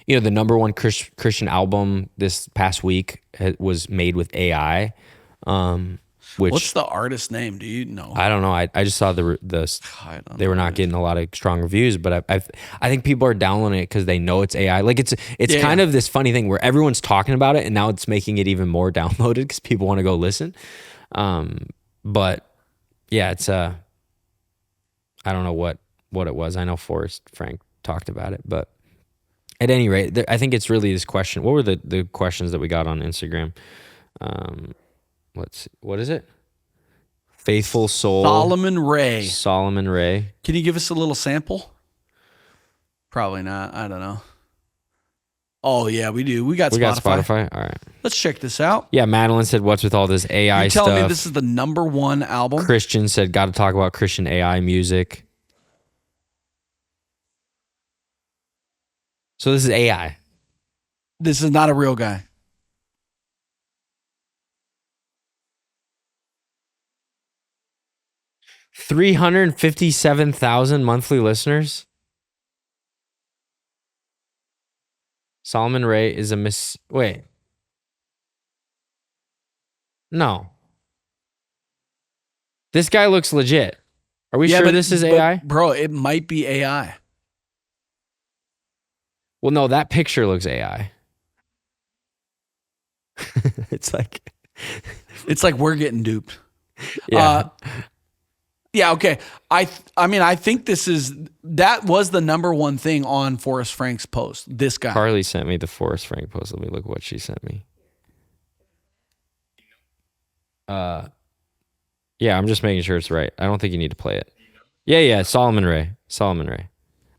the number one Christian album this past week was made with AI. Which What's the artist name? Do you know? I don't know. I just saw they were not getting a lot of strong reviews, but I think people are downloading it because they know it's AI. Like it's kind of this funny thing where everyone's talking about it, and now it's making it even more downloaded because people want to go listen. But yeah, it's I don't know what it was. I know Forrest Frank talked about it, but at any rate, I think it's really this question. What were the questions that we got on Instagram? What is it? Faithful Soul. Solomon Ray. Can you give us a little sample? Probably not. I don't know. Oh yeah, we do. We got Spotify. All right. Let's check this out. Yeah, Madeline said, "What's with all this AI stuff?" You're telling me this is the number one album? Christian said, "Got to talk about Christian AI music." So this is AI. This is not a real guy. 357,000 monthly listeners. Solomon Ray is wait. No. This guy looks legit. Are we sure this is AI? Bro, it might be AI. Well, no, that picture looks AI. It's like we're getting duped. Yeah. Yeah, okay. I mean, I think that was the number one thing on Forrest Frank's post. This guy. Carly sent me the Forrest Frank post. Let me look what she sent me. Yeah, I'm just making sure it's right. I don't think you need to play it. Yeah, Solomon Ray. All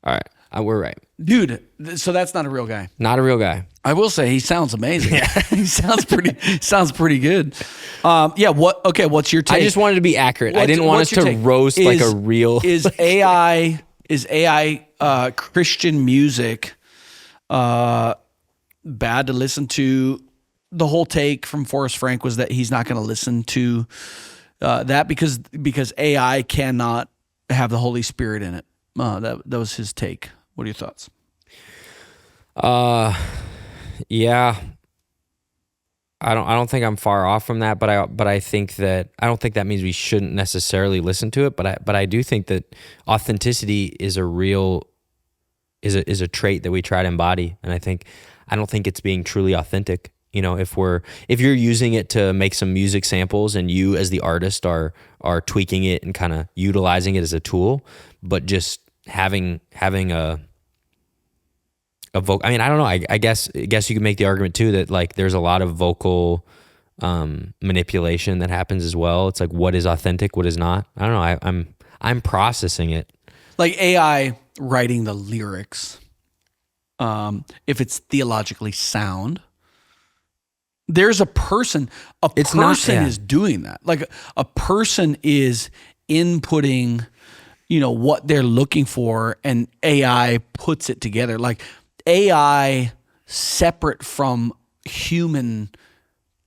right, we're right. Dude, so that's not a real guy. Not a real guy. I will say he sounds amazing. Yeah. He sounds pretty good. What's your take? I just wanted to be accurate. I didn't want us to roast like a real Is AI Christian music bad to listen to? The whole take from Forrest Frank was that he's not going to listen to that because AI cannot have the Holy Spirit in it. That was his take. What are your thoughts? Yeah. I don't think I'm far off from that, but I think that I don't think that means we shouldn't necessarily listen to it, but I do think that authenticity is a trait that we try to embody, and I don't think it's being truly authentic. If you're using it to make some music samples and you as the artist are tweaking it and kind of utilizing it as a tool, but just having a vocal. I mean, I don't know. I guess you could make the argument too that like there's a lot of vocal manipulation that happens as well. It's like what is authentic, what is not. I don't know. I'm processing it. Like AI writing the lyrics, if it's theologically sound, there's a person. Is doing that. Like a person is inputting, what they're looking for, and AI puts it together. Like AI, separate from human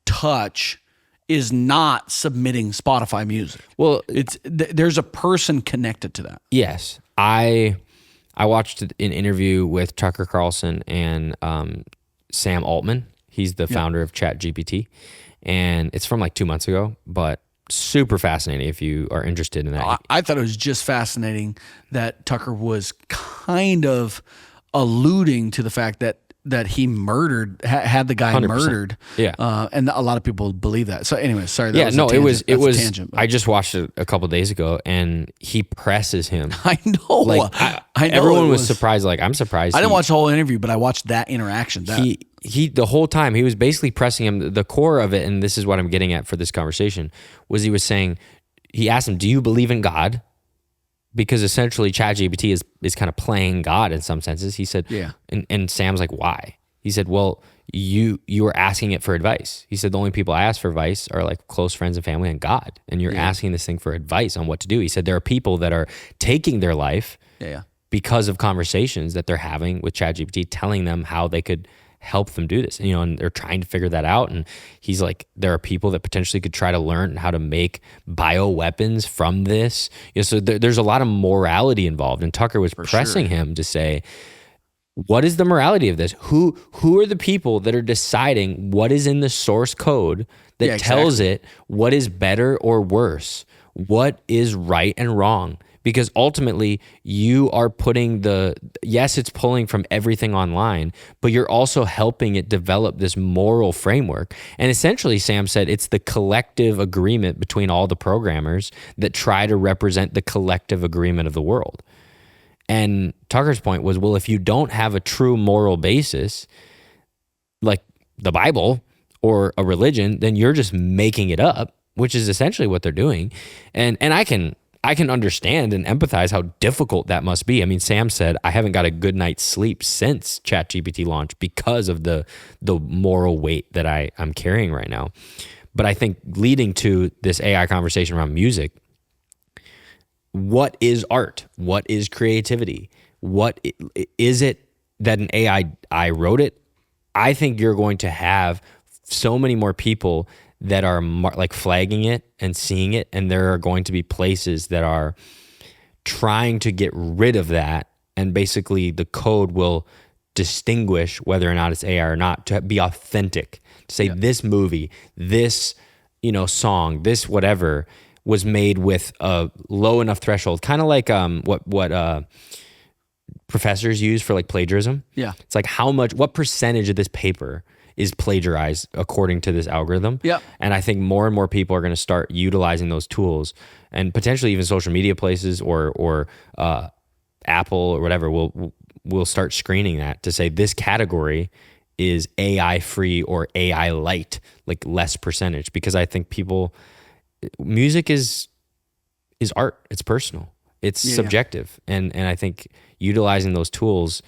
touch, is not submitting Spotify music. Well, there's a person connected to that. Yes, I watched an interview with Tucker Carlson and Sam Altman. He's the founder of ChatGPT, and it's from like 2 months ago, but super fascinating if you are interested in that. I thought it was just fascinating that Tucker was kind of alluding to the fact that he had the guy 100%. Murdered. Yeah. And a lot of people believe that. So anyway, sorry. It was a tangent. I just watched it a couple of days ago and he presses him. I know. Like I know everyone was surprised. Like I'm surprised. I didn't watch the whole interview, but I watched that interaction. He the whole time he was basically pressing him. The core of it, and this is what I'm getting at for this conversation, was he was saying, he asked him, do you believe in God? Because essentially ChatGPT is kind of playing God in some senses. He said, yeah. And Sam's like, why? He said, well, you were asking it for advice. He said, the only people I ask for advice are like close friends and family and God. And you're asking this thing for advice on what to do. He said, there are people that are taking their life because of conversations that they're having with ChatGPT, telling them how they could help them do this, and they're trying to figure that out. And he's like, there are people that potentially could try to learn how to make bioweapons from this. So there's a lot of morality involved. And Tucker was pressing him to say, what is the morality of this? Who are the people that are deciding what is in the source code that Yeah, tells it what is better or worse? What is right and wrong? Because ultimately you are putting yes, it's pulling from everything online, but you're also helping it develop this moral framework. And essentially, Sam said it's the collective agreement between all the programmers that try to represent the collective agreement of the world. And Tucker's point was, well, if you don't have a true moral basis, like the Bible or a religion, then you're just making it up, which is essentially what they're doing. And I can understand and empathize how difficult that must be. I mean, Sam said, I haven't got a good night's sleep since ChatGPT launched because of the moral weight that I'm carrying right now. But I think leading to this AI conversation around music, what is art? What is creativity? What is it that an AI wrote it? I think you're going to have so many more people that are like flagging it and seeing it, and there are going to be places that are trying to get rid of that, and basically the code will distinguish whether or not it's AI or not, to be authentic, to say this movie, this song, this whatever was made with a low enough threshold, kind of like what professors use for like plagiarism. Yeah. It's like what percentage of this paper is plagiarized according to this algorithm. Yeah. And I think more and more people are going to start utilizing those tools, and potentially even social media places or Apple or whatever will start screening that to say this category is AI free or AI light, like less percentage, because I think music is art. It's personal. It's subjective. And I think utilizing those tools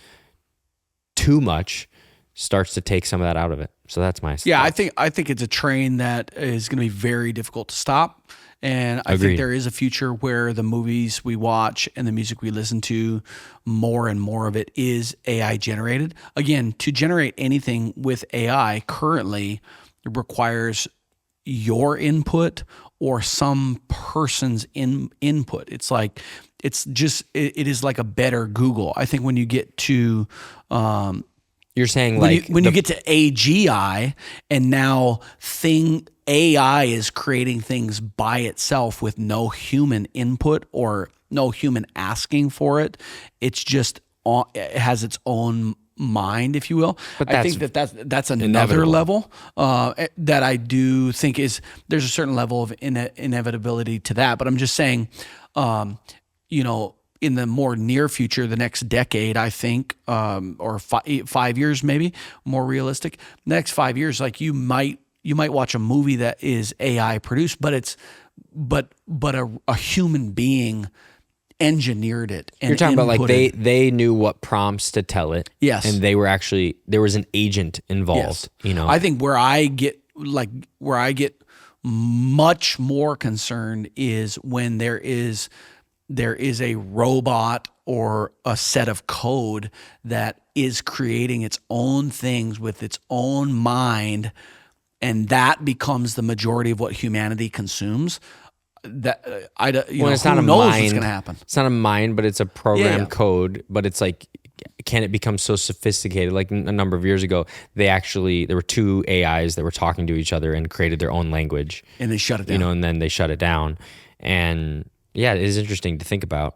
too much starts to take some of that out of it. So that's my thought. I think it's a train that is going to be very difficult to stop. And I think there is a future where the movies we watch and the music we listen to, more and more of it is AI generated. Again, to generate anything with AI currently requires your input or some person's input. It is like a better Google. I think when you get to you're saying when you get to AGI, and now AI is creating things by itself with no human input or no human asking for it. It's just it has its own mind, if you will. But I think that's another inevitable level that I do think there's a certain level of inevitability to that. But I'm just saying, in the more near future, the next decade, I think, or 5 years, maybe more realistic, next 5 years, like you might watch a movie that is AI produced, but a human being engineered it. And you're talking about like they knew what prompts to tell it. Yes. And there was an agent involved, Yes. I think where I get much more concerned is when there is a robot or a set of code that is creating its own things with its own mind, and that becomes the majority of what humanity consumes. That it's not who a knows mind. what's going to happen? It's not a mind, but it's a program Yeah. code. But it's like, can it become so sophisticated? Like a number of years ago, there were two AIs that were talking to each other and created their own language, And they shut it down. and then they shut it down. And yeah, it is interesting to think about.